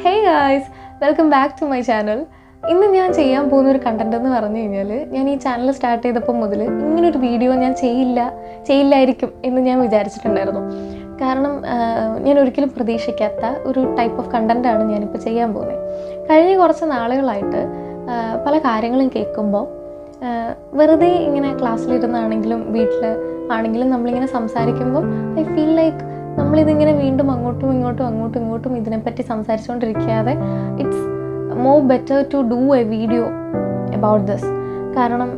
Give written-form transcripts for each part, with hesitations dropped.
Hey guys, welcome back to my channel. ഇന്ന് ഞാൻ ചെയ്യാൻ പോകുന്ന ഒരു കണ്ടന്റ് എന്ന് പറഞ്ഞു കഴിഞ്ഞാൽ ഞാൻ ഈ ചാനൽ സ്റ്റാർട്ട് ചെയ്തപ്പോൾ മുതൽ ഇങ്ങനൊരു വീഡിയോ ഞാൻ ചെയ്യില്ലായിരിക്കും എന്ന് ഞാൻ വിചാരിച്ചിട്ടുണ്ടായിരുന്നു. കാരണം ഞാൻ ഒരിക്കലും പ്രതീക്ഷിക്കാത്ത ഒരു ടൈപ്പ് ഓഫ് കണ്ടന്റാണ് ഞാനിപ്പോൾ ചെയ്യാൻ പോകുന്നത്. കഴിഞ്ഞ കുറച്ച് നാളുകളായിട്ട് പല കാര്യങ്ങളും കേൾക്കുമ്പോൾ വെറുതെ ഇങ്ങനെ ക്ലാസ്സിലിരുന്നാണെങ്കിലും വീട്ടിൽ ആണെങ്കിലും നമ്മളിങ്ങനെ സംസാരിക്കുമ്പോൾ ഐ ഫീൽ ലൈക്ക് നമ്മളിതിങ്ങനെ വീണ്ടും അങ്ങോട്ടും ഇങ്ങോട്ടും ഇതിനെപ്പറ്റി സംസാരിച്ചുകൊണ്ടിരിക്കാതെ it's more better to do a video about this. കാരണം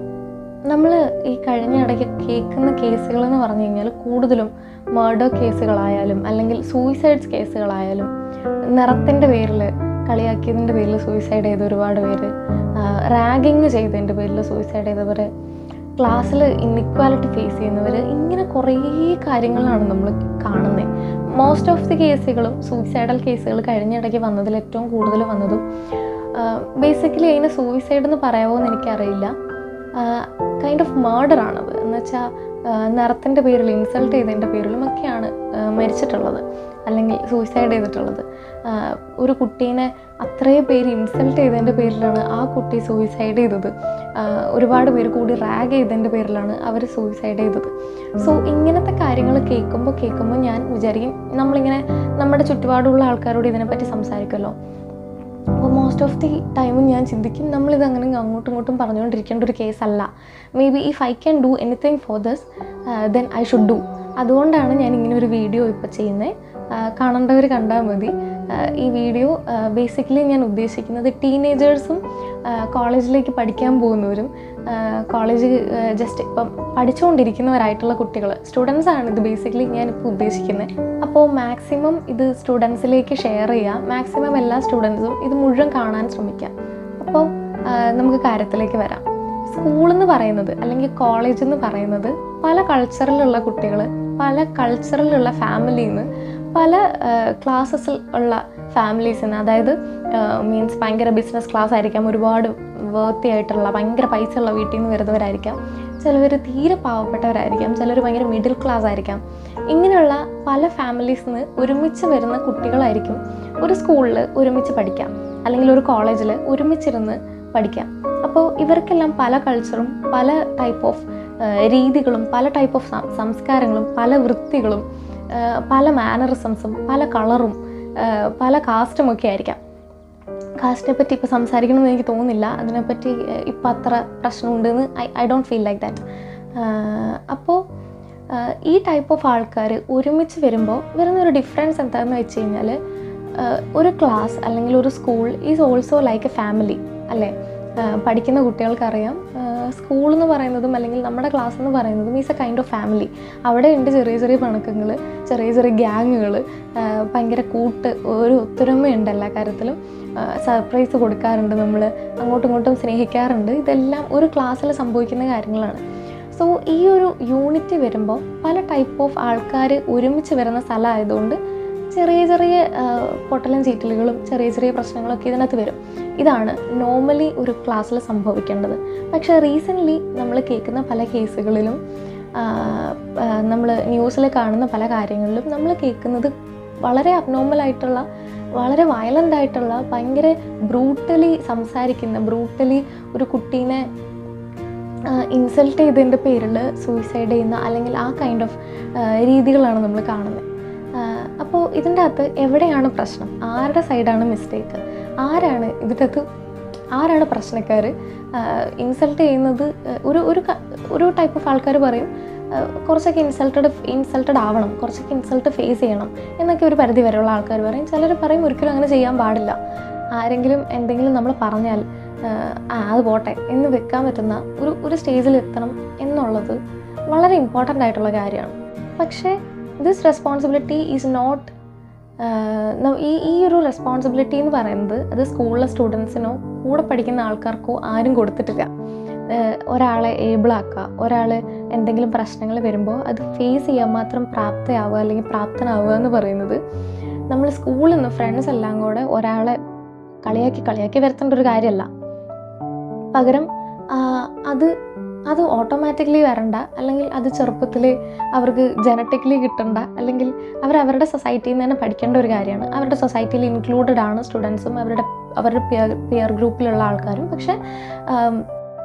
നമ്മൾ ഈ കഴിഞ്ഞ ഇടയ്ക്ക് കേൾക്കുന്ന കേസുകളെന്ന് പറഞ്ഞു കഴിഞ്ഞാൽ കൂടുതലും മർഡർ കേസുകളായാലും അല്ലെങ്കിൽ സൂയിസൈഡ്സ് കേസുകളായാലും നിറത്തിൻ്റെ പേരിൽ കളിയാക്കിയതിൻ്റെ പേരിൽ സൂയിസൈഡ് ചെയ്ത ഒരുപാട് പേര്, റാഗിങ് ചെയ്തതിൻ്റെ പേരിൽ സൂയിസൈഡ് ചെയ്തവർ, ക്ലാസ്സിൽ ഇൻഇക്വാലിറ്റി ഫേസ് ചെയ്യുന്നവർ, ഇങ്ങനെ കുറേ കാര്യങ്ങളാണ് നമ്മൾ കാണുന്നത്. മോസ്റ്റ് ഓഫ് ദി കേസുകളും സൂയിസൈഡൽ കേസുകൾ കഴിഞ്ഞിടയ്ക്ക് വന്നതിൽ ഏറ്റവും കൂടുതൽ വന്നതും ബേസിക്കലി അതിന് സൂയിസൈഡ് എന്ന് പറയാമോ എന്ന് എനിക്കറിയില്ല, കൈൻഡ് ഓഫ് മർഡറാണത്. എന്ന് വെച്ചാൽ നിറത്തിൻ്റെ പേരിൽ ഇൻസൾട്ട് ചെയ്തതിൻ്റെ പേരിലുമൊക്കെയാണ് മരിച്ചിട്ടുള്ളത് അല്ലെങ്കിൽ സൂയിസൈഡ് ചെയ്തിട്ടുള്ളത്. ഒരു കുട്ടീനെ അത്രയും പേര് ഇൻസൾട്ട് ചെയ്തതിൻ്റെ പേരിലാണ് ആ കുട്ടി സൂയിസൈഡ് ചെയ്തത്. ഒരുപാട് പേര് കൂടി റാഗ് ചെയ്തതിൻ്റെ പേരിലാണ് അവർ സൂയിസൈഡ് ചെയ്തത്. സോ ഇങ്ങനത്തെ കാര്യങ്ങൾ കേൾക്കുമ്പോൾ ഞാൻ വിചാരിക്കും, നമ്മളിങ്ങനെ നമ്മുടെ ചുറ്റുപാടുള്ള ആൾക്കാരോട് ഇതിനെപ്പറ്റി സംസാരിക്കുമല്ലോ, അപ്പോൾ മോസ്റ്റ് ഓഫ് ദി ടൈമും ഞാൻ ചിന്തിക്കും നമ്മളിതങ്ങനെ അങ്ങോട്ടും ഇങ്ങോട്ടും പറഞ്ഞുകൊണ്ടിരിക്കേണ്ട ഒരു കേസല്ല. Maybe if I can do anything for this then I should do. അതുകൊണ്ടാണ് ഞാൻ ഇങ്ങനെ ഒരു വീഡിയോ ഇപ്പോൾ ചെയ്യുന്നത്. കാണേണ്ടവർ കണ്ടാൽ മതി. ഈ വീഡിയോ ബേസിക്കലി ഞാൻ ഉദ്ദേശിക്കുന്നത് ടീനേജേഴ്സും കോളേജിലേക്ക് പഠിക്കാൻ പോകുന്നവരും കോളേജ് ജസ്റ്റ് ഇപ്പം പഠിച്ചുകൊണ്ടിരിക്കുന്നവരായിട്ടുള്ള കുട്ടികൾ, സ്റ്റുഡൻസാണ് ഇത് ബേസിക്കലി ഞാനിപ്പോൾ ഉദ്ദേശിക്കുന്നത്. അപ്പോൾ മാക്സിമം ഇത് സ്റ്റുഡൻസിലേക്ക് ഷെയർ ചെയ്യുക, മാക്സിമം എല്ലാ സ്റ്റുഡൻസും ഇത് മുഴുവൻ കാണാൻ ശ്രമിക്കാം. അപ്പോൾ നമുക്ക് കാര്യത്തിലേക്ക് വരാം. സ്കൂളെന്ന് പറയുന്നത് അല്ലെങ്കിൽ കോളേജ് എന്ന് പറയുന്നത് പല കൾച്ചറിലുള്ള കുട്ടികൾ, പല കൾച്ചറിലുള്ള ഫാമിലിയിൽ നിന്ന്, പല ക്ലാസ്സസിൽ ഉള്ള ഫാമിലീസിൽ നിന്ന്, അതായത് മീൻസ് ഭയങ്കര ബിസിനസ് ക്ലാസ് ആയിരിക്കാം, ഒരുപാട് വേർത്തി ആയിട്ടുള്ള ഭയങ്കര പൈസ ഉള്ള വീട്ടിൽ നിന്ന് വരുന്നവരായിരിക്കാം, ചിലവർ തീരെ പാവപ്പെട്ടവരായിരിക്കാം, ചിലർ ഭയങ്കര മിഡിൽ ക്ലാസ് ആയിരിക്കാം. ഇങ്ങനെയുള്ള പല ഫാമിലീസിൽ നിന്ന് ഒരുമിച്ച് വരുന്ന കുട്ടികളായിരിക്കും ഒരു സ്കൂളിൽ ഒരുമിച്ച് പഠിക്കാം അല്ലെങ്കിൽ ഒരു കോളേജിൽ ഒരുമിച്ചിരുന്ന് പഠിക്കാം. അപ്പോൾ ഇവർക്കെല്ലാം പല കൾച്ചറും പല ടൈപ്പ് ഓഫ് രീതികളും പല ടൈപ്പ് ഓഫ് സംസ്കാരങ്ങളും പല വൃത്തികളും പല മാനറിസംസും പല കളറും പല കാസ്റ്റും ഒക്കെ ആയിരിക്കാം. കാസ്റ്റിനെ പറ്റി ഇപ്പോൾ സംസാരിക്കണമെന്ന് എനിക്ക് തോന്നുന്നില്ല, അതിനെപ്പറ്റി ഇപ്പം അത്ര പ്രശ്നമുണ്ടെന്ന് I don't feel like that. അപ്പോൾ ഈ ടൈപ്പ് ഓഫ് ആൾക്കാർ ഒരുമിച്ച് വരുമ്പോൾ വരുന്നൊരു ഡിഫറൻസ് എന്താണെന്ന് വെച്ച് കഴിഞ്ഞാൽ ഒരു ക്ലാസ് അല്ലെങ്കിൽ ഒരു school is also like A family അല്ലേ. പഠിക്കുന്ന കുട്ടികൾക്കറിയാം സ്കൂൾ എന്ന് പറയുന്നതും അല്ലെങ്കിൽ നമ്മുടെ ക്ലാസ് എന്ന് പറയുന്നതും is A kind of family. അവിടെ ഉണ്ട് ചെറിയ ചെറിയ പിണക്കങ്ങൾ, ചെറിയ ഗ്യാങ്ങുകൾ, ഭയങ്കര ഒരു ഒത്തൊരുമയുണ്ട് എല്ലാ കാര്യത്തിലും, സർപ്രൈസ് കൊടുക്കാറുണ്ട്, നമ്മൾ അങ്ങോട്ടും ഇങ്ങോട്ടും സ്നേഹിക്കാറുണ്ട്. ഇതെല്ലാം ഒരു ക്ലാസ്സിൽ സംഭവിക്കുന്ന കാര്യങ്ങളാണ്. സോ ഈ ഒരു യൂണിറ്റ് വരുമ്പോൾ പല ടൈപ്പ് ഓഫ് ആൾക്കാർ ഒരുമിച്ച് വരുന്ന സ്ഥലമായതുകൊണ്ട് ചെറിയ പൊട്ടലും ചീറ്റലുകളും ചെറിയ പ്രശ്നങ്ങളൊക്കെ ഇതിനകത്ത് വരും. ഇതാണ് നോർമലി ഒരു ക്ലാസ്സിൽ സംഭവിക്കേണ്ടത്. പക്ഷേ റീസെൻ്റ്ലി നമ്മൾ കേൾക്കുന്ന പല കേസുകളിലും നമ്മൾ ന്യൂസിൽ കാണുന്ന പല കാര്യങ്ങളിലും നമ്മൾ കേൾക്കുന്നത് വളരെ അബ്നോർമലായിട്ടുള്ള, വളരെ വയലൻ്റ് ആയിട്ടുള്ള, ഭയങ്കര ബ്രൂട്ടലി സംസാരിക്കുന്ന, ബ്രൂട്ടലി ഒരു കുട്ടീനെ ഇൻസൾട്ട് ചെയ്തതിൻ്റെ പേരിൽ സൂയിസൈഡ് ചെയ്യുന്ന അല്ലെങ്കിൽ ആ കൈൻഡ് ഓഫ് രീതികളാണ് നമ്മൾ കാണുന്നത്. അപ്പോൾ ഇതിൻ്റെ അകത്ത് എവിടെയാണ് പ്രശ്നം, ആരുടെ സൈഡാണ് മിസ്റ്റേക്ക്, ആരാണ് പ്രശ്നക്കാർ? ഇൻസൾട്ട് ചെയ്യുന്നത് ഒരു ടൈപ്പ് ഓഫ് ആൾക്കാർ പറയും കുറച്ചൊക്കെ ഇൻസൾട്ടഡ് ആവണം, കുറച്ചൊക്കെ ഇൻസൾട്ട് ഫേസ് ചെയ്യണം എന്നൊക്കെ ഒരു പരിധി വരെയുള്ള ആൾക്കാർ പറയും. ചിലർ പറയും ഒരിക്കലും അങ്ങനെ ചെയ്യാൻ പാടില്ല, ആരെങ്കിലും എന്തെങ്കിലും നമ്മൾ പറഞ്ഞാൽ അത് പോട്ടെ എന്ന് വെക്കാൻ പറ്റുന്ന ഒരു സ്റ്റേജിൽ എത്തണം എന്നുള്ളത് വളരെ ഇമ്പോർട്ടൻ്റ് ആയിട്ടുള്ള കാര്യമാണ്. പക്ഷേ ദിസ് റെസ്പോൺസിബിലിറ്റി ഈസ് നോട്ട്, ഈ ഒരു റെസ്പോൺസിബിലിറ്റി എന്ന് പറയുന്നത് അത് സ്കൂളിലെ സ്റ്റുഡൻസിനോ കൂടെ പഠിക്കുന്ന ആൾക്കാർക്കോ ആരും കൊടുത്തിട്ടില്ല. ഒരാളെ ഏബിളാക്കുക, ഒരാൾ എന്തെങ്കിലും പ്രശ്നങ്ങൾ വരുമ്പോൾ അത് ഫേസ് ചെയ്യാൻ മാത്രം പ്രാപ്തയാവുക അല്ലെങ്കിൽ പ്രാപ്തനാവുക എന്ന് പറയുന്നത് നമ്മൾ സ്കൂളിൽ നിന്ന് ഫ്രണ്ട്സ് എല്ലാം കൂടെ ഒരാളെ കളിയാക്കി വരുത്തേണ്ട ഒരു കാര്യമല്ല. പകരം അത് അത് ഓട്ടോമാറ്റിക്കലി വരണ്ട, അല്ലെങ്കിൽ അത് ചെറുപ്പത്തിൽ അവർക്ക് ജനറ്റിക്കലി കിട്ടണ്ട, അല്ലെങ്കിൽ അവരുടെ സൊസൈറ്റിയിൽ നിന്ന് തന്നെ പഠിക്കേണ്ട ഒരു കാര്യമാണ്. അവരുടെ സൊസൈറ്റിയിൽ ഇൻക്ലൂഡഡ് ആണ് സ്റ്റുഡൻസും അവരുടെ പിയർ ഗ്രൂപ്പിലുള്ള ആൾക്കാരും. പക്ഷേ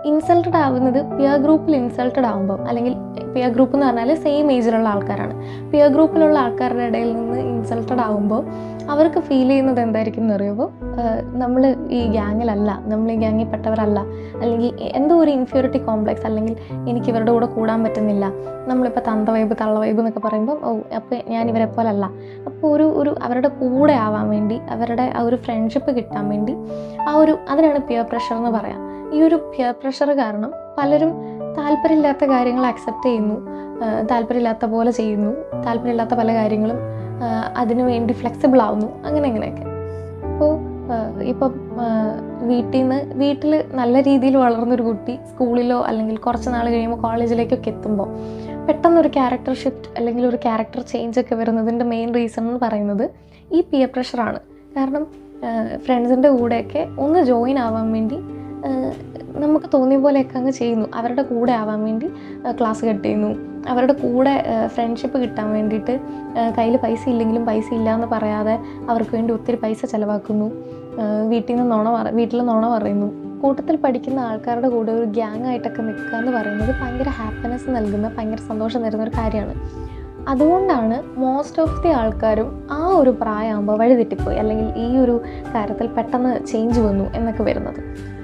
ഇൻസൾട്ടഡ് ആവുന്നത് പിയർ ഗ്രൂപ്പിൽ ഇൻസൾട്ടഡ് ആകുമ്പോൾ, അല്ലെങ്കിൽ പിയർ ഗ്രൂപ്പ് എന്ന് പറഞ്ഞാൽ സെയിം ഏജിലുള്ള ആൾക്കാരാണ്. പിയർ ഗ്രൂപ്പിലുള്ള ആൾക്കാരുടെ ഇടയിൽ നിന്ന് ഇൻസൾട്ടഡ് ആകുമ്പോൾ അവർക്ക് ഫീൽ ചെയ്യുന്നത് എന്തായിരിക്കും എന്ന് അറിയുമ്പോൾ, നമ്മൾ ഈ ഗ്യാങ്ങിലല്ല, നമ്മൾ ഈ ഗ്യാങ്ങിൽ പെട്ടവരല്ല, അല്ലെങ്കിൽ എന്തോ ഒരു ഇൻഫ്യൂരിറ്റി കോംപ്ലക്സ്, അല്ലെങ്കിൽ എനിക്ക് ഇവരുടെ കൂടെ കൂടാൻ പറ്റുന്നില്ല. നമ്മളിപ്പോൾ തന്ത വൈബ് തള്ള വൈബ് എന്നൊക്കെ പറയുമ്പോൾ, അപ്പോൾ ഞാൻ ഇവരെ പോലല്ല. അപ്പോൾ ഒരു അവരുടെ കൂടെ ആവാൻ വേണ്ടി, അവരുടെ ആ ഒരു ഫ്രണ്ട്ഷിപ്പ് കിട്ടാൻ വേണ്ടി അതിനാണ് പിയർ പ്രഷർ എന്ന് പറയാം. ഈ ഒരു പിയർ പ്രഷർ കാരണം പലരും താല്പര്യമില്ലാത്ത കാര്യങ്ങൾ അക്സെപ്റ്റ് ചെയ്യുന്നു, താല്പര്യമില്ലാത്ത പോലെ ചെയ്യുന്നു, താല്പര്യമില്ലാത്ത പല കാര്യങ്ങളും അതിനു വേണ്ടി ഫ്ലെക്സിബിൾ ആവുന്നു, അങ്ങനെയൊക്കെ. അപ്പോൾ ഇപ്പം വീട്ടിൽ നല്ല രീതിയിൽ വളർന്നൊരു കുട്ടി സ്കൂളിലോ അല്ലെങ്കിൽ കുറച്ച് നാൾ കഴിയുമ്പോൾ കോളേജിലേക്കൊക്കെ എത്തുമ്പോൾ പെട്ടെന്നൊരു ക്യാരക്ടർ ഷിഫ്റ്റ് അല്ലെങ്കിൽ ഒരു ക്യാരക്ടർ ചേഞ്ച് ഒക്കെ വരുന്നതിൻ്റെ മെയിൻ റീസൺ എന്ന് പറയുന്നത് ഈ പിയർ പ്രഷറാണ്. കാരണം ഫ്രണ്ട്സിൻ്റെ കൂടെയൊക്കെ ഒന്ന് ജോയിൻ ആവാൻ വേണ്ടി നമുക്ക് തോന്നിയ പോലെയൊക്കെ അങ്ങ് ചെയ്യുന്നു. അവരുടെ കൂടെ ആവാൻ വേണ്ടി ക്ലാസ് കട്ട് ചെയ്യുന്നു, അവരുടെ കൂടെ ഫ്രണ്ട്ഷിപ്പ് കിട്ടാൻ വേണ്ടിയിട്ട് കയ്യിൽ പൈസ ഇല്ലെങ്കിലും പൈസ ഇല്ല എന്ന് പറയാതെ അവർക്ക് വേണ്ടി ഒത്തിരി പൈസ ചിലവാക്കുന്നു, വീട്ടിൽ നുണ പറയുന്നു. കൂട്ടത്തിൽ പഠിക്കുന്ന ആൾക്കാരുടെ കൂടെ ഒരു ഗ്യാങ് ആയിട്ടൊക്കെ നിൽക്കുക എന്ന് പറയുന്നത് ഭയങ്കര ഹാപ്പിനെസ് നൽകുന്ന, ഭയങ്കര സന്തോഷം തരുന്ന ഒരു കാര്യമാണ്. അതുകൊണ്ടാണ് മോസ്റ്റ് ഓഫ് ദി ആൾക്കാരും ആ ഒരു പ്രായമാകുമ്പോൾ വഴിതെറ്റിപ്പോയി, അല്ലെങ്കിൽ ഈ ഒരു കാര്യത്തിൽ പെട്ടെന്ന് ചേഞ്ച് വന്നു എന്നൊക്കെ വരുന്നത്.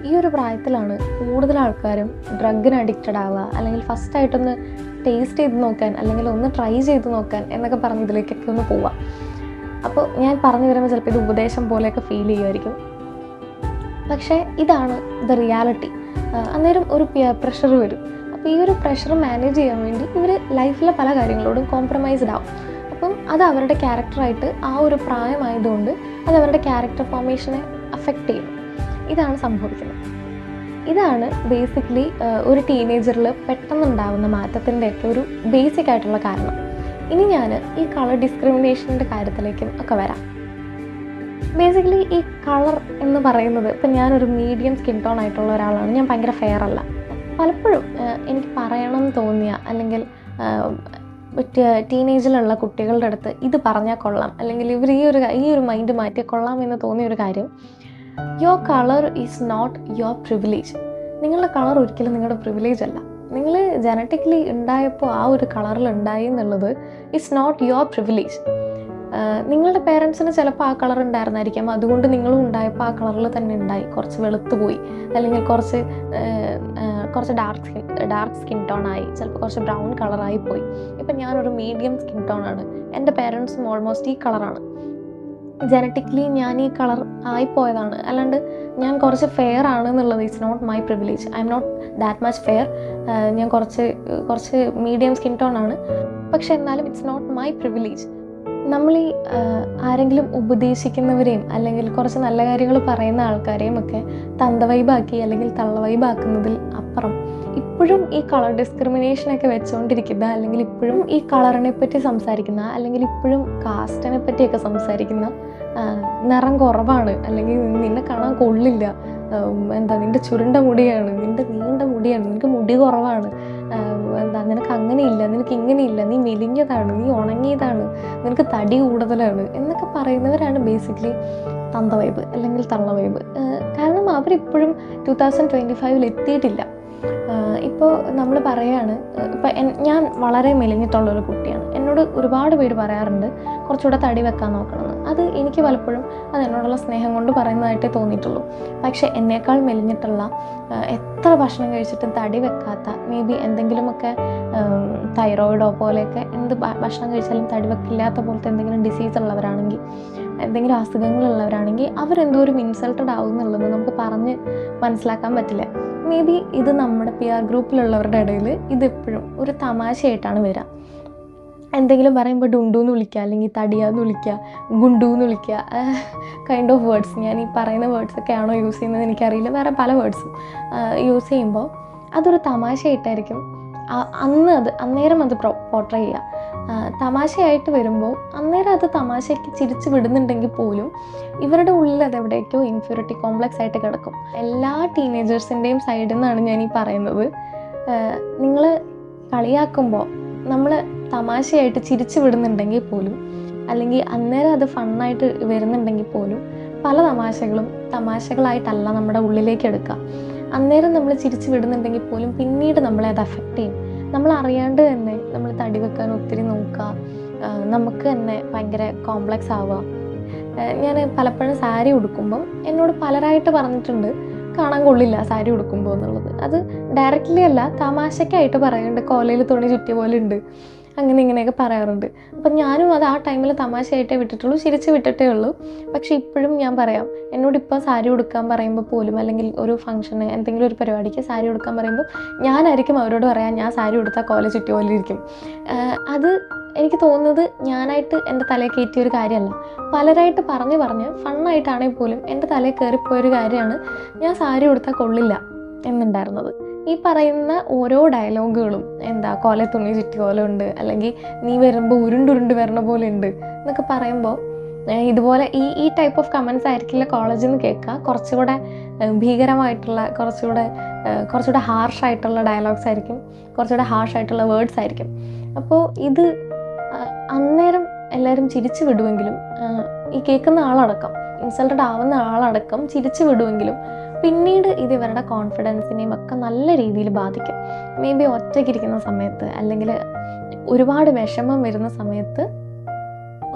ഈ ഒരു പ്രായത്തിലാണ് കൂടുതൽ ആൾക്കാരും ഡ്രഗിന് അഡിക്റ്റഡ് ആവുക, അല്ലെങ്കിൽ ഫസ്റ്റായിട്ടൊന്ന് ടേസ്റ്റ് ചെയ്ത് നോക്കാൻ, അല്ലെങ്കിൽ ഒന്ന് ട്രൈ ചെയ്ത് നോക്കാൻ എന്നൊക്കെ പറഞ്ഞ് ഇതിലേക്കൊക്കെ ഒന്ന് പോവാം. അപ്പോൾ ഞാൻ പറഞ്ഞു വരുമ്പോൾ ചിലപ്പോൾ ഇത് ഉപദേശം പോലെയൊക്കെ ഫീൽ ചെയ്യുമായിരിക്കും, പക്ഷേ ഇതാണ് ദ റിയാലിറ്റി. അന്നേരം ഒരു പിയർ പ്രഷർ വരും. അപ്പോൾ ഈ ഒരു പ്രഷർ മാനേജ് ചെയ്യാൻ വേണ്ടി ഇവർ ലൈഫിലെ പല കാര്യങ്ങളോടും കോംപ്രമൈസ്ഡ് ആവും. അപ്പം അത് അവരുടെ ക്യാരക്ടറായിട്ട് ആ ഒരു പ്രായമായതുകൊണ്ട് അത് അവരുടെ ക്യാരക്ടർ ഫോർമേഷനെ അഫക്റ്റ് ചെയ്യും. ഇതാണ് സംഭവിക്കുന്നത്. ഇതാണ് ബേസിക്കലി ഒരു ടീനേജറിൽ പെട്ടെന്നുണ്ടാകുന്ന മാറ്റത്തിൻ്റെയൊക്കെ ഒരു ബേസിക് ആയിട്ടുള്ള കാരണം. ഇനി ഞാൻ ഈ കളർ ഡിസ്ക്രിമിനേഷൻ്റെ കാര്യത്തിലേക്കും ഒക്കെ വരാം. ബേസിക്കലി ഈ കളർ എന്ന് പറയുന്നത്, ഇപ്പം ഞാനൊരു മീഡിയം സ്കിൻ ടോൺ ആയിട്ടുള്ള ഒരാളാണ്, ഞാൻ ഭയങ്കര ഫെയർ അല്ല. പലപ്പോഴും എനിക്ക് പറയണം തോന്നിയ, അല്ലെങ്കിൽ ടീനേജിലുള്ള കുട്ടികളുടെ അടുത്ത് ഇത് പറഞ്ഞാൽ കൊള്ളാം, അല്ലെങ്കിൽ ഇവർ ഈ ഒരു മൈൻഡ് മാറ്റിയാൽ കൊള്ളാം എന്ന് തോന്നിയ ഒരു കാര്യം, your colour is not your privilege. നിങ്ങളുടെ കളർ ഒരിക്കലും നിങ്ങളുടെ പ്രിവിലേജ് അല്ല. നിങ്ങൾ ജനറ്റിക്കലി ഉണ്ടായപ്പോൾ ആ ഒരു കളറിൽ ഉണ്ടായി എന്നുള്ളത് ഇറ്റ്സ് നോട്ട് യുവർ പ്രിവിലേജ്. നിങ്ങളുടെ പേരൻസിന് ചിലപ്പോൾ ആ കളർ ഉണ്ടായിരുന്നായിരിക്കാം, അതുകൊണ്ട് നിങ്ങളും ഉണ്ടായപ്പോൾ ആ കളറിൽ തന്നെ ഉണ്ടായി. കുറച്ച് വെളുത്തു പോയി, അല്ലെങ്കിൽ കുറച്ച് ഡാർക്ക് സ്കിൻ ടോൺ ആയി, ചിലപ്പോൾ കുറച്ച് ബ്രൗൺ കളറായി പോയി. ഇപ്പം ഞാനൊരു മീഡിയം സ്കിൻ ടോൺ ആണ്, എൻ്റെ പേരൻസും ഓൾമോസ്റ്റ് ഈ കളറാണ്. ജനറ്റിക്കലി ഞാൻ ഈ കളർ ആയിപ്പോയതാണ്, അല്ലാണ്ട് ഞാൻ കുറച്ച് ഫെയർ ആണ് എന്നുള്ളത് it's not my privilege. I am not that much fair. ഞാൻ കുറച്ച് മീഡിയം സ്കിൻ ടോൺ ആണ്, പക്ഷെ എന്നാലും ഇറ്റ്സ് നോട്ട് മൈ പ്രിവിലേജ്. നമ്മൾ ഈ ആരെങ്കിലും ഉപദേശിക്കുന്നവരെയും, അല്ലെങ്കിൽ കുറച്ച് നല്ല കാര്യങ്ങൾ പറയുന്ന ആൾക്കാരെയും ഒക്കെ തന്തവൈബാക്കി അല്ലെങ്കിൽ തള്ളവൈബാക്കുന്നതിൽ അപ്പുറം ഇപ്പോഴും ഈ കളർ ഡിസ്ക്രിമിനേഷനൊക്കെ വെച്ചുകൊണ്ടിരിക്കുന്ന, അല്ലെങ്കിൽ ഇപ്പോഴും ഈ കളറിനെ പറ്റി സംസാരിക്കുന്ന, അല്ലെങ്കിൽ ഇപ്പോഴും കാസ്റ്റിനെ പറ്റിയൊക്കെ സംസാരിക്കുന്ന, നിറം കുറവാണ്, അല്ലെങ്കിൽ നിന്നെ കാണാൻ കൊള്ളില്ല, നിൻ്റെ ചുരുണ്ട മുടിയാണ്, നിൻ്റെ നീണ്ട മുടിയാണ്, നിനക്ക് മുടി കുറവാണ്, നിനക്ക് അങ്ങനെയില്ല, നിനക്ക് ഇങ്ങനെയില്ല, നീ മെലിഞ്ഞതാണ്, നീ ഉണങ്ങിയതാണ്, നിനക്ക് തടി കൂടുതലാണ് എന്നൊക്കെ പറയുന്നവരാണ് ബേസിക്കലി തന്തവൈബ് അല്ലെങ്കിൽ തള്ളവൈബ്. കാരണം അവരിപ്പോഴും 2025 എത്തിയിട്ടില്ല. ഇപ്പോൾ നമ്മൾ പറയാണ്, ഞാൻ വളരെ മെലിഞ്ഞിട്ടുള്ളൊരു കുട്ടിയാണ്, എന്നോട് ഒരുപാട് പേര് പറയാറുണ്ട് കുറച്ചുകൂടെ തടി വെക്കാൻ നോക്കണമെന്ന്. അത് എനിക്ക് പലപ്പോഴും അത് എന്നോടുള്ള സ്നേഹം കൊണ്ട് പറയുന്നതായിട്ടേ തോന്നിയിട്ടുള്ളൂ. പക്ഷേ എന്നേക്കാൾ മെലിഞ്ഞിട്ടുള്ള, എത്ര ഭക്ഷണം കഴിച്ചിട്ടും തടി വെക്കാത്ത, മേ ബി എന്തെങ്കിലുമൊക്കെ തൈറോയിഡോ പോലെയൊക്കെ എന്ത് ഭക്ഷണം കഴിച്ചാലും തടി വെക്കില്ലാത്ത പോലത്തെ എന്തെങ്കിലും ഡിസീസ് ഉള്ളവരാണെങ്കിൽ, എന്തെങ്കിലും അസുഖങ്ങളുള്ളവരാണെങ്കിൽ അവരെന്തോരം ഇൻസൾട്ടഡ് ആവും എന്നുള്ളത് നമുക്ക് പറഞ്ഞ് മനസ്സിലാക്കാൻ പറ്റില്ല. മേ ബി ഇത് നമ്മുടെ പിയർ ഗ്രൂപ്പിലുള്ളവരുടെ ഇടയിൽ ഇതെപ്പോഴും ഒരു തമാശയായിട്ടാണ് വരിക. എന്തെങ്കിലും പറയുമ്പോൾ ഡുണ്ടൂന്ന് വിളിക്കുക, അല്ലെങ്കിൽ തടിയാന്ന് വിളിക്കുക, ഗുണ്ടൂന്ന് വിളിക്കുക, കൈൻഡ് ഓഫ് വേർഡ്സ്. ഞാൻ ഈ പറയുന്ന വേർഡ്സൊക്കെ ആണോ യൂസ് ചെയ്യുന്നത് എനിക്കറിയില്ല, വേറെ പല വേർഡ്സും യൂസ് ചെയ്യുമ്പോൾ അതൊരു തമാശയായിട്ടായിരിക്കും അന്നേരം അത് പോർട്രേ ചെയ്യുക. തമാശയായിട്ട് വരുമ്പോൾ അന്നേരം അത് തമാശയ്ക്ക് ചിരിച്ച് വിടുന്നുണ്ടെങ്കിൽ പോലും ഇവരുടെ ഉള്ളിൽ അതെവിടേക്കോ ഇൻഫ്യൂരിറ്റി കോംപ്ലക്സ് ആയിട്ട് കിടക്കും. എല്ലാ ടീനേജേഴ്സിൻ്റെയും സൈഡിൽ നിന്നാണ് ഞാൻ ഈ പറയുന്നത്. നിങ്ങൾ കളിയാക്കുമ്പോൾ നമ്മൾ തമാശയായിട്ട് ചിരിച്ചു വിടുന്നുണ്ടെങ്കിൽ പോലും, അല്ലെങ്കിൽ അന്നേരം അത് ഫണ്ണായിട്ട് വരുന്നുണ്ടെങ്കിൽ പോലും, പല തമാശകളും തമാശകളായിട്ടല്ല നമ്മുടെ ഉള്ളിലേക്ക് എടുക്കുക. അന്നേരം നമ്മൾ ചിരിച്ചു വിടുന്നുണ്ടെങ്കിൽ പോലും പിന്നീട് നമ്മളെ അത് അഫക്റ്റ് ചെയ്യും. നമ്മൾ അറിയാണ്ട് തന്നെ നമ്മൾ തടി വെക്കാൻ ഒത്തിരി നോക്കുക, നമുക്ക് തന്നെ ഭയങ്കര കോംപ്ലക്സ് ആവുക. ഞാൻ പലപ്പോഴും സാരി ഉടുക്കുമ്പം എന്നോട് പലരായിട്ട് പറഞ്ഞിട്ടുണ്ട് കാണാൻ കൊള്ളില്ല സാരി ഉടുക്കുമ്പോൾ എന്നുള്ളത്. അത് ഡയറക്റ്റ്ലി അല്ല, തമാശയ്ക്കായിട്ട് പറയുന്നുണ്ട്, കോലയിൽ തുണി ചുറ്റിയ പോലെ ഉണ്ട്, അങ്ങനെ ഇങ്ങനെയൊക്കെ പറയാറുണ്ട്. അപ്പം ഞാനും അത് ആ ടൈമിൽ തമാശയായിട്ടേ വിട്ടിട്ടുള്ളൂ, ചിരിച്ച് വിട്ടിട്ടേ ഉള്ളൂ. പക്ഷേ ഇപ്പോഴും ഞാൻ പറയാം, എന്നോടിപ്പോൾ സാരി ഉടുക്കാൻ പറയുമ്പോൾ പോലും, അല്ലെങ്കിൽ ഒരു ഫംഗ്ഷന് എന്തെങ്കിലും ഒരു പരിപാടിക്ക് സാരി ഉടുക്കാൻ പറയുമ്പോൾ ഞാനായിരിക്കും അവരോട് പറയാം ഞാൻ സാരി ഉടുത്താൽ കോല ചുറ്റിയ പോലെ ഇരിക്കും. അത് എനിക്ക് തോന്നുന്നത് ഞാനായിട്ട് എൻ്റെ തലയിൽ കയറ്റിയൊരു കാര്യമല്ല, പലരായിട്ട് പറഞ്ഞ് ഫണ്ണായിട്ടാണെങ്കിൽ പോലും എൻ്റെ തലയിൽ കയറിപ്പോയൊരു കാര്യമാണ് ഞാൻ സാരി ഉടുത്താൽ കൊള്ളില്ല എന്നുണ്ടായിരുന്നത്. ഈ പറയുന്ന ഓരോ ഡയലോഗുകളും, എന്താ കോല തുണി ചുറ്റി പോലെ ഉണ്ട്, അല്ലെങ്കിൽ നീ വരുമ്പോൾ ഉരുണ്ടുരുണ്ട് വരണ പോലെ ഉണ്ട് എന്നൊക്കെ പറയുമ്പോൾ, ഇതുപോലെ ഈ ടൈപ്പ് ഓഫ് കമൻസ് ആയിരിക്കില്ല കോളേജിൽ നിന്ന് കേൾക്കുക. കുറച്ചുകൂടെ ഭീകരമായിട്ടുള്ള, കുറച്ചുകൂടെ ഹാർഷായിട്ടുള്ള ഡയലോഗ്സ് ആയിരിക്കും, കുറച്ചുകൂടെ ഹാർഷായിട്ടുള്ള വേർഡ്സ് ആയിരിക്കും. അപ്പോൾ ഇത് അന്നേരം എല്ലാവരും ചിരിച്ചു വിടുമെങ്കിലും, ഈ കേൾക്കുന്ന ആളടക്കം, ഇൻസൾട്ടഡ് ആവുന്ന ആളടക്കം ചിരിച്ചു വിടുമെങ്കിലും, പിന്നീട് ഇത് ഇവരുടെ കോൺഫിഡൻസിനെയും ഒക്കെ നല്ല രീതിയിൽ ബാധിക്കും. മേ ബി ഒറ്റയ്ക്കിരിക്കുന്ന സമയത്ത്, അല്ലെങ്കിൽ ഒരുപാട് വിഷമം വരുന്ന സമയത്ത്,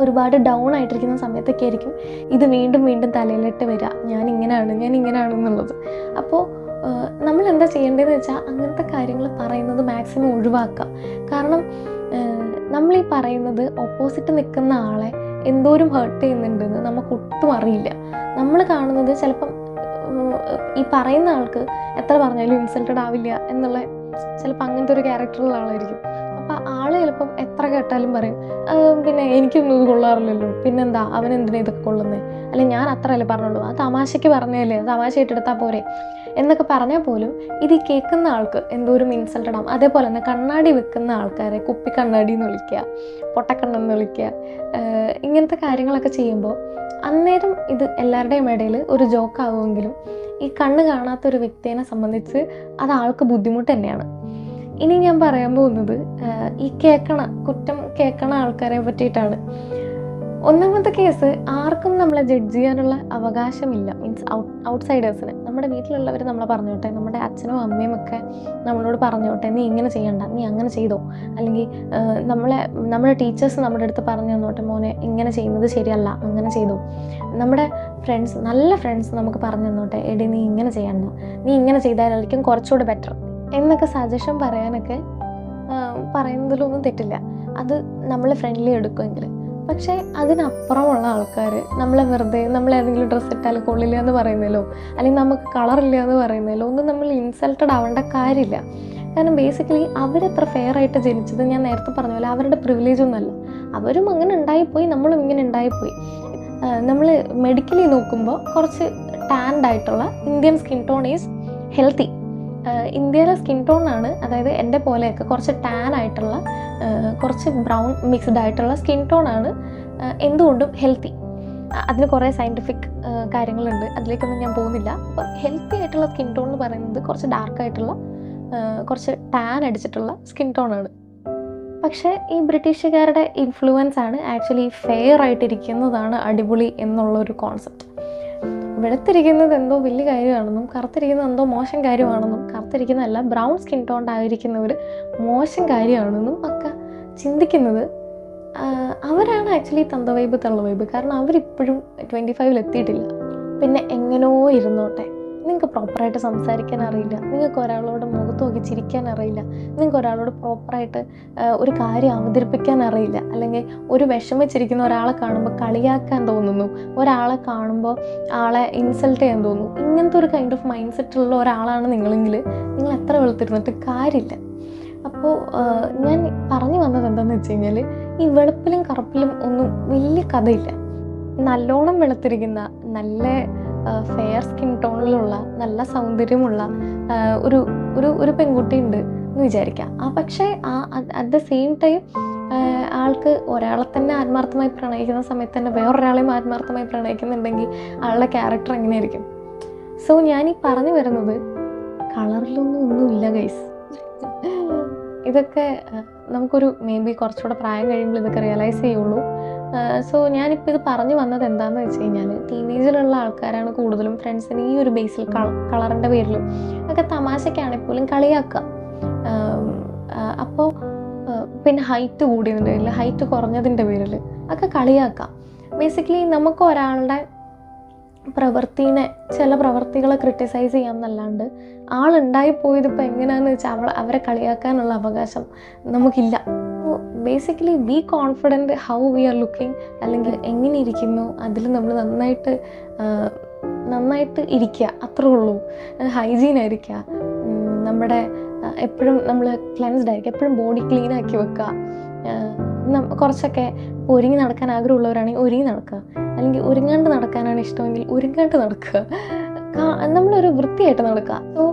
ഒരുപാട് ഡൗൺ ആയിട്ടിരിക്കുന്ന സമയത്തൊക്കെ ആയിരിക്കും ഇത് വീണ്ടും വീണ്ടും തലയിലിട്ട് വരിക, ഞാൻ ഇങ്ങനെയാണ് എന്നുള്ളത്. അപ്പോൾ നമ്മൾ എന്താ ചെയ്യേണ്ടതെന്ന് വെച്ചാൽ അങ്ങനത്തെ കാര്യങ്ങൾ പറയുന്നത് മാക്സിമം ഒഴിവാക്കുക. കാരണം നമ്മളീ പറയുന്നത് ഓപ്പോസിറ്റ് നിൽക്കുന്ന ആളെ എന്തോരം ഹേർട്ട് ചെയ്യുന്നുണ്ടെന്ന് നമുക്ക് ഒട്ടും അറിയില്ല. നമ്മൾ കാണുന്നത് ചിലപ്പം ഈ പറയുന്ന ആൾക്ക് എത്ര പറഞ്ഞാലും ഇൻസൾട്ടഡ് ആവില്ല എന്നുള്ള ചിലപ്പോൾ അങ്ങനത്തെ ഒരു ക്യാരക്ടറുള്ള ആളായിരിക്കും. അപ്പം ആൾ ചിലപ്പം എത്ര കേട്ടാലും പറയും, പിന്നെ എനിക്കൊന്നും ഇത് കൊള്ളാറില്ലല്ലോ, പിന്നെന്താ അവൻ എന്തിനാ ഇതൊക്കെ കൊള്ളുന്നത്, അല്ലെങ്കിൽ ഞാൻ അത്രയല്ലേ പറഞ്ഞുള്ളൂ, ആ തമാശയ്ക്ക് പറഞ്ഞതല്ലേ, തമാശയായിട്ട് എടുത്താൽ പോരെ എന്നൊക്കെ പറഞ്ഞാൽ പോലും ഇത് കേൾക്കുന്ന ആൾക്ക് എന്തോരം ഇൻസൾട്ടഡ് ആവും. അതേപോലെ തന്നെ കണ്ണാടി വെക്കുന്ന ആൾക്കാരെ കുപ്പി കണ്ണാടി എന്ന് വിളിക്കുക, പൊട്ടക്കണ്ണെന്ന് വിളിക്കുക, ഇങ്ങനത്തെ കാര്യങ്ങളൊക്കെ ചെയ്യുമ്പോൾ അന്നേരം ഇത് എല്ലാവരുടെയും ഇടയിൽ ഒരു ജോക്കാവുമെങ്കിലും ഈ കണ്ണ് കാണാത്തൊരു വ്യക്തിയെ സംബന്ധിച്ച് അത് ആൾക്ക് ബുദ്ധിമുട്ട് തന്നെയാണ്. ഇനി ഞാൻ പറയാൻ പോകുന്നത് ഈ കുറ്റം കേൾക്കണ ആൾക്കാരെ പറ്റിയിട്ടാണ്. ഒന്നാമത്തെ കേസ്, ആർക്കും നമ്മളെ ജഡ്ജ് ചെയ്യാനുള്ള അവകാശമില്ല. മീൻസ് ഔട്ട്സൈഡേഴ്സിന്, നമ്മുടെ വീട്ടിലുള്ളവർ നമ്മളെ പറഞ്ഞോട്ടെ, നമ്മുടെ അച്ഛനും അമ്മയും ഒക്കെ നമ്മളോട് പറഞ്ഞോട്ടെ, നീ ഇങ്ങനെ ചെയ്യണ്ട, നീ അങ്ങനെ ചെയ്തോ, അല്ലെങ്കിൽ നമ്മുടെ ടീച്ചേഴ്സ് നമ്മുടെ അടുത്ത് പറഞ്ഞു തന്നോട്ടെ, മോനെ ഇങ്ങനെ ചെയ്യുന്നത് ശരിയല്ല, അങ്ങനെ ചെയ്തോ. നമ്മുടെ ഫ്രണ്ട്സ്, നല്ല ഫ്രണ്ട്സ് നമുക്ക് പറഞ്ഞു തന്നോട്ടെ, എടി നീ ഇങ്ങനെ ചെയ്യണ്ട, നീ ഇങ്ങനെ ചെയ്താലായിരിക്കും കുറച്ചുകൂടെ ബെറ്റർ എന്നൊക്കെ സജഷൻ പറയാനൊക്കെ പറയുന്നതിലൊന്നും തെറ്റില്ല, അത് നമ്മൾ ഫ്രണ്ട്ലി എടുക്കുമെങ്കിൽ. പക്ഷേ അതിനപ്പുറമുള്ള ആൾക്കാർ നമ്മളേതെങ്കിലും ഡ്രസ്സ് ഇട്ടാൽ കൊള്ളില്ല എന്ന് പറയുന്നതിലോ, അല്ലെങ്കിൽ നമുക്ക് കളറില്ല എന്ന് പറയുന്നതിലോ ഒന്നും നമ്മൾ ഇൻസൾട്ടഡ് ആവേണ്ട കാര്യമില്ല. കാരണം ബേസിക്കലി അവരെത്ര ഫെയർ ആയിട്ട് ജനിച്ചത്, ഞാൻ നേരത്തെ പറഞ്ഞ പോലെ അവരുടെ പ്രിവിലേജ് ഒന്നുമല്ല, അവരും അങ്ങനെ ഉണ്ടായിപ്പോയി, നമ്മളും ഇങ്ങനെ ഉണ്ടായിപ്പോയി. നമ്മൾ മെഡിക്കലി നോക്കുമ്പോൾ കുറച്ച് ടാൻഡ് ആയിട്ടുള്ള Indian skin tone is healthy. ഇന്ത്യയിലെ സ്കിൻ ടോണാണ്, അതായത് എൻ്റെ പോലെയൊക്കെ കുറച്ച് ടാൻ ആയിട്ടുള്ള, കുറച്ച് ബ്രൗൺ മിക്സ്ഡ് ആയിട്ടുള്ള സ്കിൻ ടോണാണ് എന്തുകൊണ്ടും ഹെൽത്തി. അതിന് കുറേ സയൻറ്റിഫിക് കാര്യങ്ങളുണ്ട്, അതിലേക്കൊന്നും ഞാൻ പോകുന്നില്ല. അപ്പോൾ ഹെൽത്തി ആയിട്ടുള്ള സ്കിൻ ടോൺ എന്ന് പറയുന്നത് കുറച്ച് ഡാർക്കായിട്ടുള്ള, കുറച്ച് ടാൻ അടിച്ചിട്ടുള്ള സ്കിൻ ടോണാണ്. പക്ഷേ ഈ ബ്രിട്ടീഷുകാരുടെ ഇൻഫ്ലുവൻസ് ആണ് ആക്ച്വലി ഫെയർ ആയിട്ടിരിക്കുന്നതാണ് അടിപൊളി എന്നുള്ളൊരു കോൺസെപ്റ്റ്. വെളുത്തിരിക്കുന്നത് എന്തോ വലിയ കാര്യമാണെന്നും, കറുത്തിരിക്കുന്നത് എന്തോ മോശം കാര്യമാണെന്നും, കറുത്തിരിക്കുന്നതല്ല ബ്രൗൺ സ്കിൻ ടോൺ ആയിരിക്കുന്നവർ മോശം കാര്യമാണെന്നും ഒക്കെ ചിന്തിക്കുന്നത് അവരാണ് ആക്ച്വലി തന്തവൈബ് തള്ളവൈബ്. കാരണം അവരിപ്പോഴും 25 എത്തിയിട്ടില്ല. പിന്നെ എങ്ങനെയോ ഇരുന്നോട്ടെ, നിങ്ങൾക്ക് പ്രോപ്പറായിട്ട് സംസാരിക്കാൻ അറിയില്ല, നിങ്ങൾക്ക് ഒരാളോട് മുഖത്ത് നോക്കി ചിരിക്കാൻ അറിയില്ല, നിങ്ങൾക്ക് ഒരാളോട് പ്രോപ്പറായിട്ട് ഒരു കാര്യം അവതരിപ്പിക്കാൻ അറിയില്ല, അല്ലെങ്കിൽ ഒരു വിഷമിച്ചിരിക്കുന്ന ഒരാളെ കാണുമ്പോൾ കളിയാക്കാൻ തോന്നുന്നു, ഒരാളെ കാണുമ്പോൾ ആളെ ഇൻസൾട്ട് ചെയ്യാൻ തോന്നുന്നു. ഇങ്ങനത്തെ ഒരു കൈൻഡ് ഓഫ് മൈൻഡ് സെറ്റുള്ള ഒരാളാണ് നിങ്ങളെങ്കിൽ നിങ്ങൾ എത്ര വെളുത്തിരുന്നിട്ട് കാര്യമില്ല. അപ്പോൾ ഞാൻ പറഞ്ഞു വന്നത് എന്താണെന്ന് വെച്ച് കഴിഞ്ഞാൽ, ഈ വെളുപ്പിലും കറുപ്പിലും ഒന്നും വലിയ കഥയില്ല. നല്ലോണം വെളുത്തിരിക്കുന്ന, നല്ല ഫെയർ സ്കിൻ ടോണിലുള്ള, നല്ല സൗന്ദര്യമുള്ള ഒരു പെൺകുട്ടി ഉണ്ട് എന്ന് വിചാരിക്കാം. പക്ഷേ അറ്റ് ദ സെയിം ടൈം ആൾക്ക് ഒരാളെ തന്നെ ആത്മാർത്ഥമായി പ്രണയിക്കുന്ന സമയത്ത് തന്നെ വേറൊരാളെയും ആത്മാർത്ഥമായി പ്രണയിക്കുന്നുണ്ടെങ്കിൽ ആളുടെ ക്യാരക്ടർ എങ്ങനെയായിരിക്കും? സോ ഞാൻ ഈ പറഞ്ഞു വരുന്നത്, കളറിലൊന്നും ഒന്നുമില്ല ഗൈസ്. ഇതൊക്കെ നമുക്കൊരു മേ ബി കുറച്ചുകൂടെ പ്രായം കഴിയുമ്പോൾ ഇതൊക്കെ റിയലൈസ് ചെയ്യുള്ളൂ. സോ ഞാനിപ്പോൾ ഇത് പറഞ്ഞു വന്നത് എന്താണെന്ന് വെച്ച് കഴിഞ്ഞാൽ, ടീനേജിലുള്ള ആൾക്കാരാണ് കൂടുതലും ഫ്രണ്ട്സിന് ഈ ഒരു ബേസിൽ കളറിൻ്റെ പേരിലും ഒക്കെ തമാശയ്ക്കാണെങ്കിൽ പോലും കളിയാക്കുക. അപ്പോൾ പിന്നെ ഹൈറ്റ് കൂടിയതിൻ്റെ പേരിൽ, ഹൈറ്റ് കുറഞ്ഞതിൻ്റെ പേരിൽ ഒക്കെ കളിയാക്കാം. ബേസിക്കലി നമുക്ക് ഒരാളുടെ ചില പ്രവൃത്തികളെ ക്രിട്ടിസൈസ് ചെയ്യാമെന്നല്ലാണ്ട് ആളുണ്ടായിപ്പോയത് ഇപ്പോൾ എങ്ങനെയാണെന്ന് വെച്ചാൽ അവരെ കളിയാക്കാനുള്ള അവകാശം നമുക്കില്ല. Basically be confident how we are looking, അല്ലെങ്കിൽ എങ്ങനെ ഇരിക്കുന്നു അതിൽ നമ്മൾ നന്നായിട്ട് ഇരിക്കുക, അത്രേ ഉള്ളൂ. ഹൈജീൻ ആയിരിക്കുക, നമ്മുടെ എപ്പോഴും നമ്മൾ ക്ലെൻസ്ഡ് ആയിരിക്കുക, എപ്പോഴും ബോഡി ക്ലീൻ ആക്കി വെക്കുക. കുറച്ചൊക്കെ ഒരുങ്ങി നടക്കാൻ ആഗ്രഹമുള്ളവരാണെങ്കിൽ ഒരുങ്ങി നടക്കുക, അല്ലെങ്കിൽ ഒരുങ്ങാണ്ട് നടക്കാനാണ് ഇഷ്ടമെങ്കിൽ ഒരുങ്ങാണ്ട് നടക്കുക, നമ്മളൊരു വൃത്തിയായിട്ട് നടക്കുക. സോ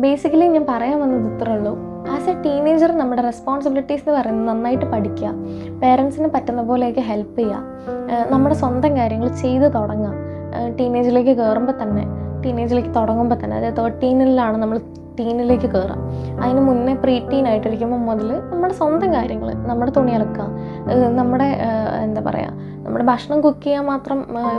ബേസിക്കലി ഞാൻ പറയാൻ വന്നത് ഇത്രേ ഉള്ളൂ. ആസ് എ ടീനേജർ നമ്മുടെ റെസ്പോൺസിബിലിറ്റീസ് എന്ന് പറയുന്നത് നന്നായിട്ട് പഠിക്കുക, പേരൻസിന് പറ്റുന്ന പോലെയൊക്കെ ഹെൽപ്പ് ചെയ്യുക, നമ്മുടെ സ്വന്തം കാര്യങ്ങൾ ചെയ്ത് തുടങ്ങുക. ടീനേജിലേക്ക് തുടങ്ങുമ്പോൾ തന്നെ അതായത് 13-ലാണ് നമ്മൾ ടീനിലേക്ക് കയറുക. അതിന് മുന്നേ പ്രീ ടീൻ ആയിട്ടിരിക്കുമ്പോൾ മുതൽ നമ്മുടെ സ്വന്തം കാര്യങ്ങൾ, നമ്മുടെ തുണി അലക്കുക, നമ്മുടെ നമ്മുടെ ഭക്ഷണം കുക്ക് ചെയ്യാൻ മാത്രം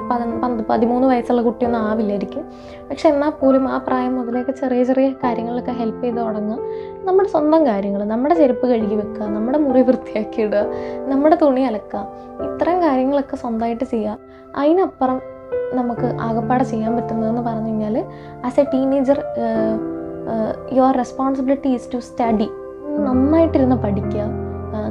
13 വയസ്സുള്ള കുട്ടിയൊന്നും ആവില്ലായിരിക്കും. പക്ഷെ എന്നാൽ പോലും ആ പ്രായം മുതലേക്ക് ചെറിയ ചെറിയ കാര്യങ്ങളിലൊക്കെ ഹെൽപ്പ് ചെയ്ത് തുടങ്ങുക. നമ്മുടെ സ്വന്തം കാര്യങ്ങൾ, നമ്മുടെ ചെരുപ്പ് കഴുകി വെക്കുക, നമ്മുടെ മുറി വൃത്തിയാക്കി ഇടുക, നമ്മുടെ തുണി അലക്കുക, ഇത്തരം കാര്യങ്ങളൊക്കെ സ്വന്തമായിട്ട് ചെയ്യുക. അതിനപ്പുറം നമുക്ക് ആകപ്പാടെ ചെയ്യാൻ പറ്റുന്നതെന്ന് പറഞ്ഞു കഴിഞ്ഞാൽ, as a teenager your responsibility is to study. നന്നായിട്ടിരുന്ന് പഠിക്കുക,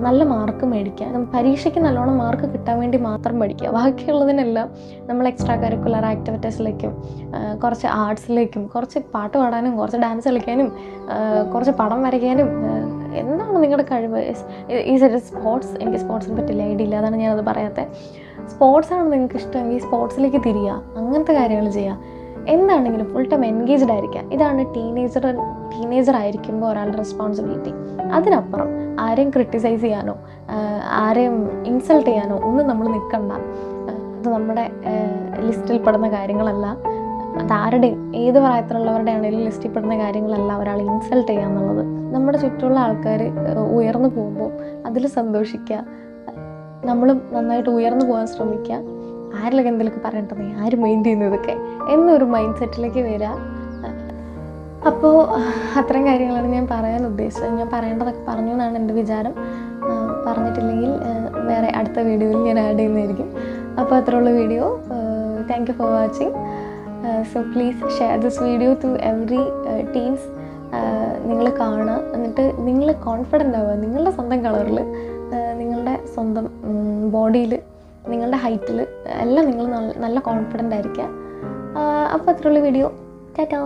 നല്ല മാർക്ക് മേടിക്കുക. പരീക്ഷയ്ക്ക് നല്ലോണം മാർക്ക് കിട്ടാൻ വേണ്ടി മാത്രം പഠിക്കുക. ബാക്കിയുള്ളതിനെല്ലാം നമ്മൾ എക്സ്ട്രാ കരിക്കുലർ ആക്ടിവിറ്റീസിലേക്കും കുറച്ച് ആർട്സിലേക്കും, കുറച്ച് പാട്ട് പാടാനും, കുറച്ച് ഡാൻസ് കളിക്കാനും, കുറച്ച് പടം വരയ്ക്കാനും, എന്താണ് നിങ്ങളുടെ കഴിവ്. സ്പോർട്സ്, എനിക്ക് സ്പോർട്സിനെ പറ്റില്ല, ഐഡിയ ഇല്ല, അതാണ് ഞാനത് പറയാത്തത്. സ്പോർട്സാണ് നിങ്ങൾക്ക് ഇഷ്ടമെങ്കിൽ സ്പോർട്സിലേക്ക് തിരിയുക, അങ്ങനത്തെ കാര്യങ്ങൾ ചെയ്യുക. എന്താണെങ്കിലും ഫുൾ ടൈം എൻഗേജ്ഡ് ആയിരിക്കുക. ഇതാണ് ടീനേജർ ആയിരിക്കുമ്പോൾ ഒരാളുടെ റെസ്പോൺസിബിലിറ്റി. അതിനപ്പുറം ആരെയും ക്രിട്ടിസൈസ് ചെയ്യാനോ ആരെയും ഇൻസൾട്ട് ചെയ്യാനോ ഒന്നും നമ്മൾ നിൽക്കണ്ട. അത് നമ്മുടെ ലിസ്റ്റിൽ പെടുന്ന കാര്യങ്ങളല്ല. അതാരുടെയും ഏത് പ്രായത്തിലുള്ളവരുടെ ആണെങ്കിലും ലിസ്റ്റിൽ പെടുന്ന കാര്യങ്ങളല്ല ഒരാൾ ഇൻസൾട്ട് ചെയ്യുക എന്നുള്ളത്. നമ്മുടെ ചുറ്റുമുള്ള ആൾക്കാർ ഉയർന്നു പോകുമ്പോൾ അതിൽ സന്തോഷിക്കുക, നമ്മളും നന്നായിട്ട് ഉയർന്നു പോകാൻ ശ്രമിക്കുക. ആരിലൊക്കെ എന്തെങ്കിലുമൊക്കെ പറയണ്ടേ, ആര് മൈൻഡ് ചെയ്യുന്നതൊക്കെ എന്നൊരു മൈൻഡ് സെറ്റിലേക്ക് വരിക. അപ്പോൾ അത്തരം കാര്യങ്ങളാണ് ഞാൻ പറയാൻ ഉദ്ദേശിച്ചത്. ഞാൻ പറയേണ്ടതൊക്കെ പറഞ്ഞു എന്നാണ് എൻ്റെ വിചാരം. പറഞ്ഞിട്ടില്ലെങ്കിൽ വേറെ അടുത്ത വീഡിയോയിൽ ഞാൻ ആഡ് ചെയ്യുന്നതായിരിക്കും. അപ്പോൾ അത്രയുള്ള video. Thank you for watching. So please share this video to every teens. നിങ്ങൾ കാണുക, എന്നിട്ട് നിങ്ങൾ കോൺഫിഡൻ്റ് ആവുക നിങ്ങളുടെ സ്വന്തം കളറിൽ, നിങ്ങളുടെ സ്വന്തം ബോഡിയിൽ, നിങ്ങളുടെ ഹൈറ്റിൽ എല്ലാം നിങ്ങൾ നല്ല കോൺഫിഡൻ്റ് ആയിരിക്കുക. അപ്പോൾ അത്രയുള്ള വീഡിയോ. ടാറ്റാ.